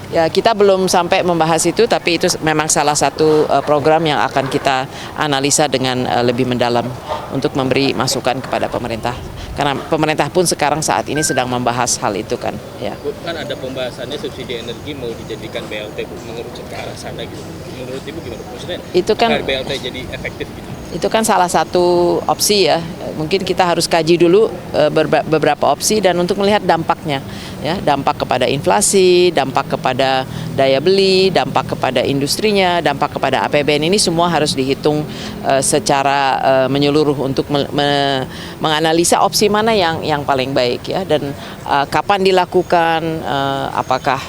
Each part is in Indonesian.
Ya, kita belum sampai membahas itu, tapi itu memang salah satu program yang akan kita analisa dengan lebih mendalam untuk memberi masukan kepada pemerintah. Karena pemerintah pun sekarang saat ini sedang membahas hal itu kan. Ya. Bu, kan ada pembahasannya subsidi energi mau dijadikan BLT, Bu, mengerucut ke arah sana gitu. Menurut Ibu gimana? Maksudnya Itu kan BLT jadi efektif gitu? Itu kan salah satu opsi ya. Mungkin kita harus kaji dulu beberapa opsi dan untuk melihat dampaknya, ya, dampak kepada inflasi, dampak kepada daya beli, dampak kepada industrinya, dampak kepada APBN, ini semua harus dihitung secara menyeluruh untuk menganalisa opsi mana yang paling baik ya, dan kapan dilakukan, apakah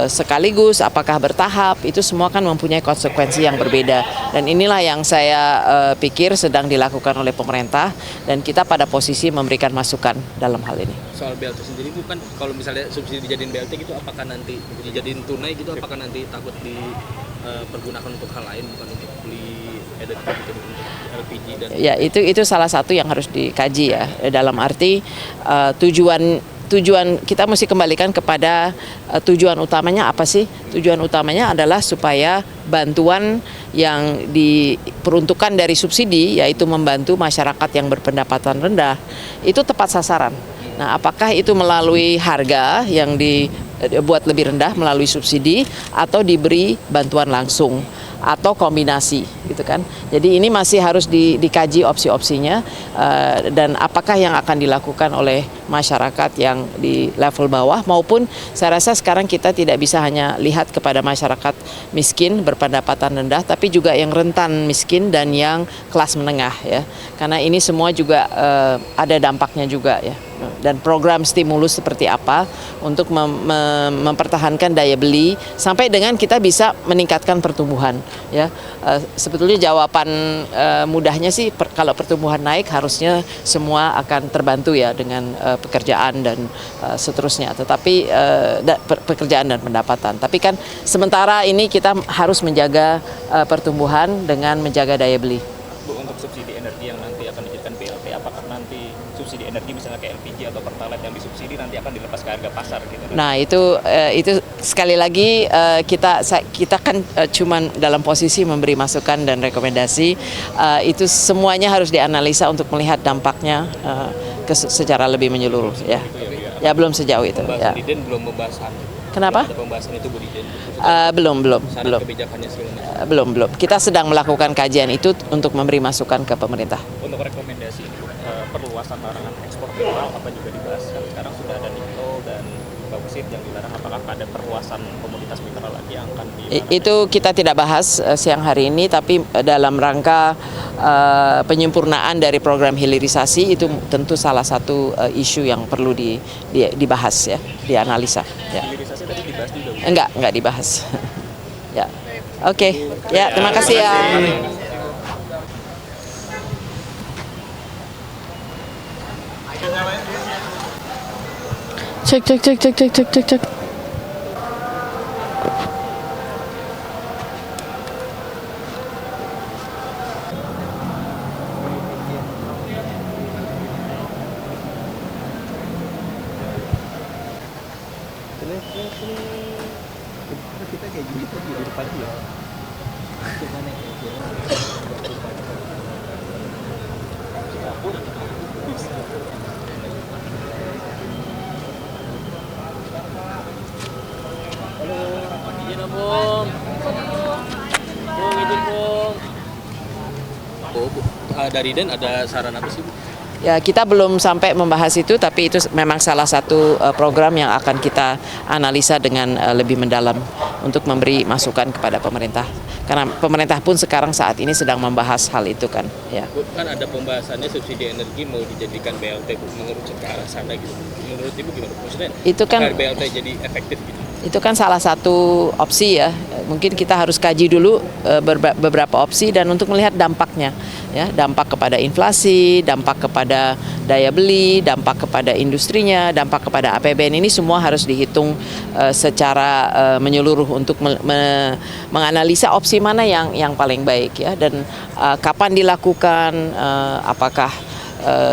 sekaligus, apakah bertahap, itu semua kan mempunyai konsekuensi yang berbeda. Dan inilah yang saya pikir sedang dilakukan oleh pemerintah, dan kita pada posisi memberikan masukan dalam hal ini. Soal BLT sendiri, bukan kalau misalnya subsidi dijadiin BLT gitu, apakah nanti dijadiin tunai gitu, apakah nanti takut dipergunakan untuk hal lain, bukan untuk beli energi gitu, untuk LPG dan... Ya, itu salah satu yang harus dikaji ya, dalam arti tujuan kita mesti kembalikan kepada tujuan utamanya apa sih? Tujuan utamanya adalah supaya bantuan yang diperuntukkan dari subsidi, yaitu membantu masyarakat yang berpendapatan rendah, itu tepat sasaran. Nah, apakah itu melalui harga yang dibuat lebih rendah melalui subsidi, atau diberi bantuan langsung, atau kombinasi gitu kan. Jadi ini masih harus dikaji opsi-opsinya, dan apakah yang akan dilakukan oleh masyarakat yang di level bawah, maupun saya rasa sekarang kita tidak bisa hanya lihat kepada masyarakat miskin berpendapatan rendah, tapi juga yang rentan miskin dan yang kelas menengah ya. Karena ini semua juga ada dampaknya juga ya. Dan program stimulus seperti apa untuk mempertahankan daya beli sampai dengan kita bisa meningkatkan pertumbuhan ya. Sebetulnya jawaban mudahnya sih, kalau pertumbuhan naik harusnya semua akan terbantu ya dengan pekerjaan dan seterusnya, tetapi pekerjaan dan pendapatan. Tapi kan sementara ini kita harus menjaga pertumbuhan dengan menjaga daya beli. Bu, untuk subsidi energi yang nanti akan dijadikan BLT, apakah nanti subsidi energi misalnya ke LPG atau Pertalite yang disubsidi nanti akan dilepas ke harga pasar gitu? Nah, itu sekali lagi kita kan cuma dalam posisi memberi masukan dan rekomendasi. Itu semuanya harus dianalisa untuk melihat dampaknya secara lebih menyeluruh ya. Ya, belum sejauh itu ya. Diden belum membahas. Kenapa? Ada pembahasan itu, Bu, Diden? Belum. Kebijakannya Belum. Kita sedang melakukan kajian itu untuk memberi masukan ke pemerintah. Untuk rekomendasi ini, perluasan larangan ekspor mineral apa juga dibahas? Kan sekarang sudah ada nikel dan bauxit yang dilarang, apakah ada perluasan komoditas mineral lagi yang akan dilarang? Itu kita tidak bahas siang hari ini, tapi dalam rangka penyempurnaan dari program hilirisasi, itu tentu salah satu isu yang perlu dibahas ya, dianalisa ya. Hilirisasi tadi dibahas juga? Enggak dibahas. Ya. Oke. Ya, terima kasih ya. Cek. Kita kayak gini tuh di depan dia. Dari Den ada saran apa sih, Bu? Ya, kita belum sampai membahas itu, tapi itu memang salah satu program yang akan kita analisa dengan lebih mendalam untuk memberi masukan kepada pemerintah. Karena pemerintah pun sekarang saat ini sedang membahas hal itu kan. Ya. Bu, kan ada pembahasannya subsidi energi mau dijadikan BLT, Bu, mengerucut ke arah sana gitu. Menurut Ibu gimana? Maksudnya Itu kan BLT jadi efektif gitu? Itu kan salah satu opsi ya. Mungkin kita harus kaji dulu beberapa opsi dan untuk melihat dampaknya, ya, dampak kepada inflasi, dampak kepada daya beli, dampak kepada industrinya, dampak kepada APBN, ini semua harus dihitung secara menyeluruh untuk menganalisa opsi mana yang paling baik ya, dan kapan dilakukan, apakah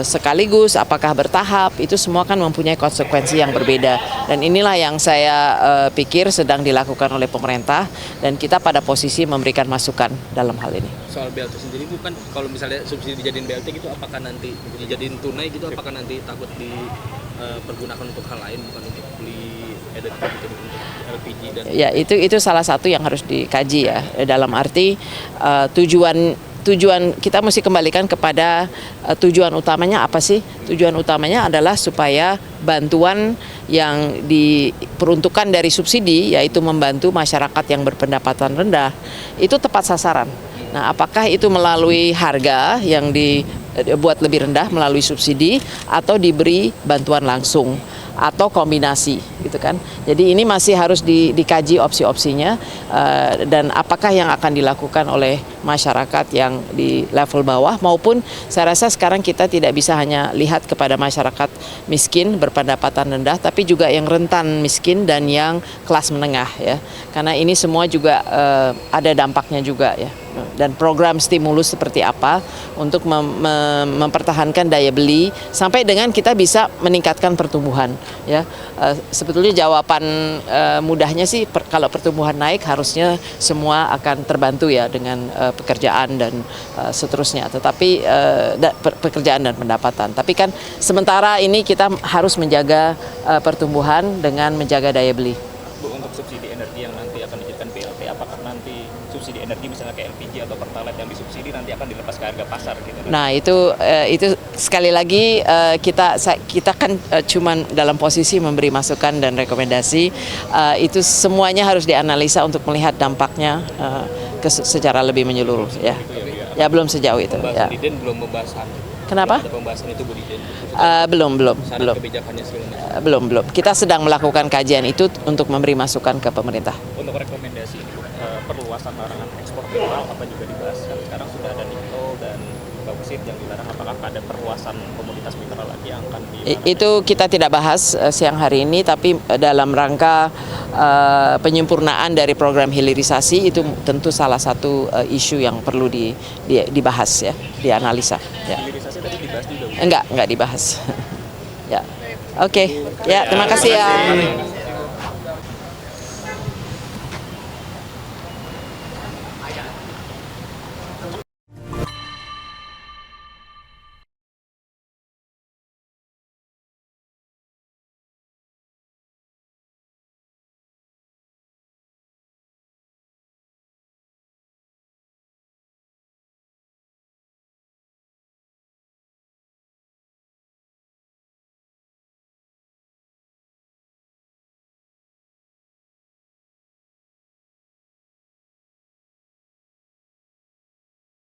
sekaligus, apakah bertahap, itu semua kan mempunyai konsekuensi yang berbeda. Dan inilah yang saya pikir sedang dilakukan oleh pemerintah dan kita pada posisi memberikan masukan dalam hal ini. Soal BLT sendiri bukan kalau misalnya subsidi dijadiin BLT gitu apakah nanti dijadiin tunai gitu apakah nanti takut dipergunakan untuk hal lain bukan untuk beli energi gitu untuk LPG dan Ya, itu salah satu yang harus dikaji ya. Dalam arti tujuan kita mesti kembalikan kepada tujuan utamanya apa sih? Tujuan utamanya adalah supaya bantuan yang diperuntukkan dari subsidi, yaitu membantu masyarakat yang berpendapatan rendah, itu tepat sasaran. Nah, apakah itu melalui harga yang dibuat lebih rendah melalui subsidi atau diberi bantuan langsung atau kombinasi gitu kan. Jadi ini masih harus dikaji opsi-opsinya dan apakah yang akan dilakukan oleh masyarakat yang di level bawah maupun saya rasa sekarang kita tidak bisa hanya lihat kepada masyarakat miskin berpendapatan rendah tapi juga yang rentan miskin dan yang kelas menengah ya. Karena ini semua juga ada dampaknya juga ya. Dan program stimulus seperti apa untuk mempertahankan daya beli sampai dengan kita bisa meningkatkan pertumbuhan ya. Sebetulnya jawaban mudahnya sih kalau pertumbuhan naik harusnya semua akan terbantu ya dengan pekerjaan dan seterusnya. Tetapi pekerjaan dan pendapatan. Tapi kan sementara ini kita harus menjaga pertumbuhan dengan menjaga daya beli. Bu, untuk subsidi energi yang nanti akan dijadikan BLT, apakah nanti subsidi energi misalnya kayak LPG atau Pertalite yang disubsidi nanti akan dilepas ke harga pasar gitu? Nah itu sekali lagi kita kan cuma dalam posisi memberi masukan dan rekomendasi, itu semuanya harus dianalisa untuk melihat dampaknya secara lebih menyeluruh ya. Ya belum sejauh itu. Ya. Diden belum membahas harga. Kenapa? Ada pembahasan itu Bu Diden. Belum. Kebijakannya segala Belum. Kita sedang melakukan kajian itu untuk memberi masukan ke pemerintah. Untuk rekomendasi ini, perluasan larangan ekspor mineral apa juga dibahas? Sekarang sudah ada nikel dan bauxit yang dilarang. Apakah ada perluasan komoditas mineral lagi yang akan Itu kita tidak bahas siang hari ini, tapi dalam rangka penyempurnaan dari program hilirisasi itu tentu salah satu isu yang perlu dibahas ya, dianalisa. Ya. hilirisasi tadi dibahas juga? Enggak dibahas. Ya. Oke. Ya, terima kasih ya.